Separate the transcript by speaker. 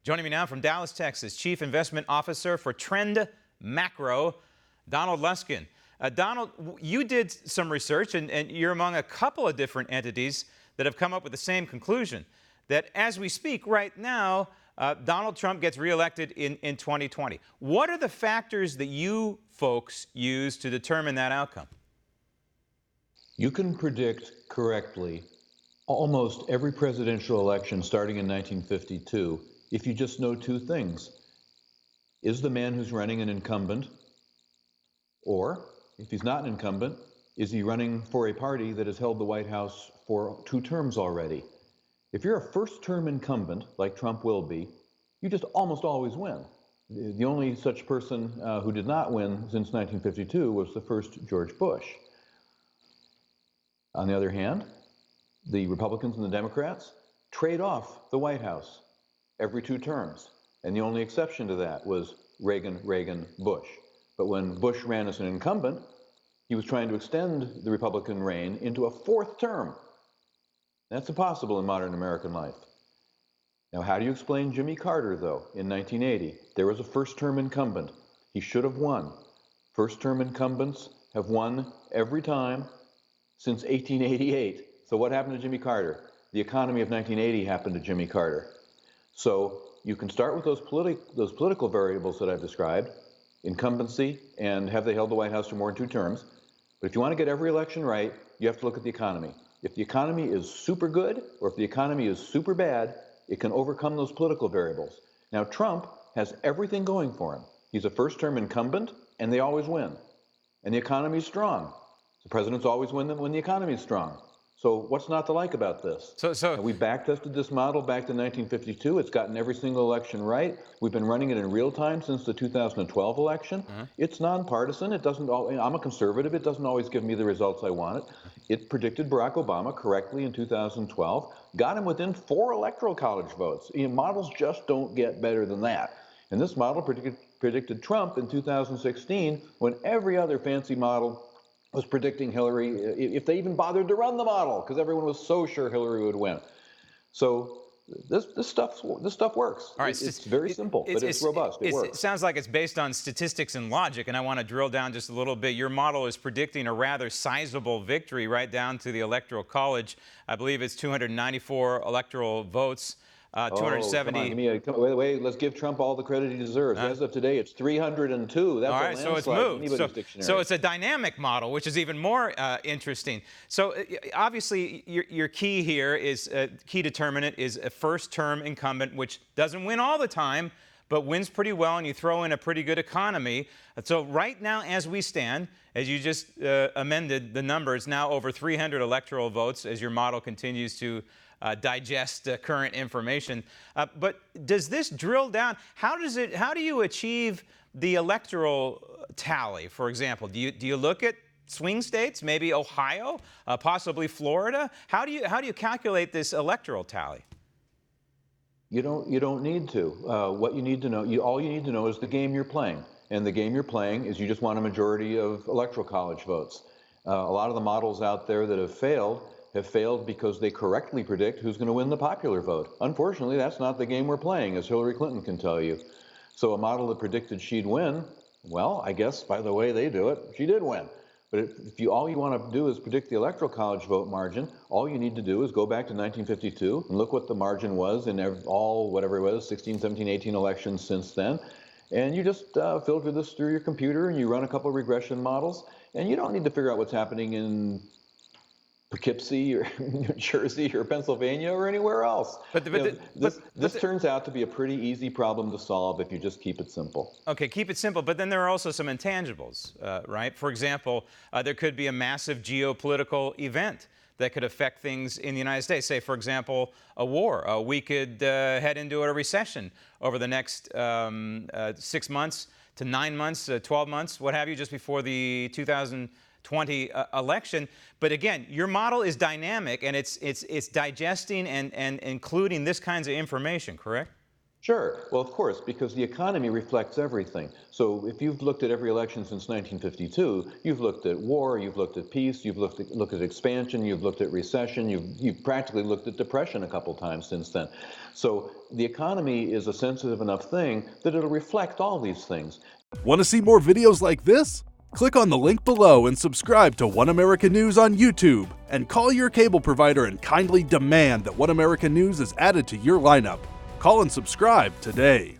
Speaker 1: Joining me now from Dallas, Texas, Chief Investment Officer for TrendMacro, Donald Luskin. Donald, you did some research, and you're among a couple of different entities that have come up with the same conclusion, that as we speak right now, Donald Trump gets reelected in 2020. What are the factors that you folks use to determine that outcome?
Speaker 2: You can predict correctly almost every presidential election starting in 1952 if you just know two things. Is the man who's running an incumbent? Or, if he's not an incumbent, is he running for a party that has held the White House for 2 terms already? If you're a first-term incumbent, like Trump will be, you just almost always win. The only such person who did not win since 1952 was the first George Bush. On the other hand, the Republicans and the Democrats trade off the White House every 2 terms. And the only exception to that was Reagan, Bush. But when Bush ran as an incumbent, he was trying to extend the Republican reign into a 4th term. That's impossible in modern American life. Now, how do you explain Jimmy Carter, though, in 1980? There was a first-term incumbent. He should have won. First-term incumbents have won every time since 1888. So what happened to Jimmy Carter? The economy of 1980 happened to Jimmy Carter. So you can start with those political variables that I've described, incumbency and have they held the White House for more than 2 terms. But if you want to get every election right, you have to look at the economy. If the economy is super good or if the economy is super bad, it can overcome those political variables. Now, Trump has everything going for him. He's a first-term incumbent, and they always win. And the economy is strong. The presidents always win them when the economy is strong. So what's not to like about this? And we backtested this model back to 1952. It's gotten every single election right. We've been running it in real time since the 2012 election. It's nonpartisan. It doesn't. I'm a conservative. It doesn't always give me the results I wanted. It predicted Barack Obama correctly in 2012. Got him within 4 electoral college votes. Models just don't get better than that. And this model predicted Trump in 2016 when every other fancy model was predicting Hillary, if they even bothered to run the model, because everyone was so sure Hillary would win. So this stuff works.
Speaker 1: All right,
Speaker 2: it's very simple, but it's robust. It works.
Speaker 1: It sounds like it's based on statistics and logic, and I want to drill down just a little bit. Your model is predicting a rather sizable victory right down to the Electoral College. I believe it's 294 electoral votes. 270.
Speaker 2: Come on, wait, let's give Trump all the credit he deserves. As of today, it's 302. That's
Speaker 1: all right, so it's moved. So it's a dynamic model, which is even more interesting. So obviously, your key here is key determinant is a first-term incumbent, which doesn't win all the time, but wins pretty well, and you throw in a pretty good economy. So right now, as we stand, as you just amended the numbers, now over 300 electoral votes as your model continues to digest current information. But does this drill down? How do you achieve the electoral tally, for example? Do you look at swing states, maybe Ohio, possibly Florida? How do you calculate this electoral tally?
Speaker 2: You don't need to. What you need to know, all you need to know is the game you're playing. And the game you're playing is you just want a majority of electoral college votes. A lot of the models out there that have failed because they correctly predict who's going to win the popular vote. Unfortunately, that's not the game we're playing, as Hillary Clinton can tell you. So a model that predicted she'd win, well, I guess by the way they do it, she did win. But if all you want to do is predict the electoral college vote margin, all you need to do is go back to 1952 and look what the margin was in all, whatever it was, 16, 17, 18 elections since then. And you just filter this through your computer and you run a couple of regression models. And you don't need to figure out what's happening in Poughkeepsie or New Jersey or Pennsylvania or anywhere else. This turns out to be a pretty easy problem to solve if you just keep it simple.
Speaker 1: Okay, keep it simple, but then there are also some intangibles, right? For example, there could be a massive geopolitical event that could affect things in the United States. Say, for example, a war. We could head into a recession over the next 6 months to 9 months, 12 months, what have you, just before the 2020 election. But again, your model is dynamic, and it's digesting and including this kinds of information, correct?
Speaker 2: Sure. Well, of course, because the economy reflects everything. So if you've looked at every election since 1952, you've looked at war, you've looked at peace, you've looked at expansion, you've looked at recession, you've practically looked at depression a couple times since then. So the economy is a sensitive enough thing that it'll reflect all these things.
Speaker 3: Want to see more videos like this? Click on the link below and subscribe to One American News on YouTube, and call your cable provider and kindly demand that One American News is added to your lineup. Call and subscribe today.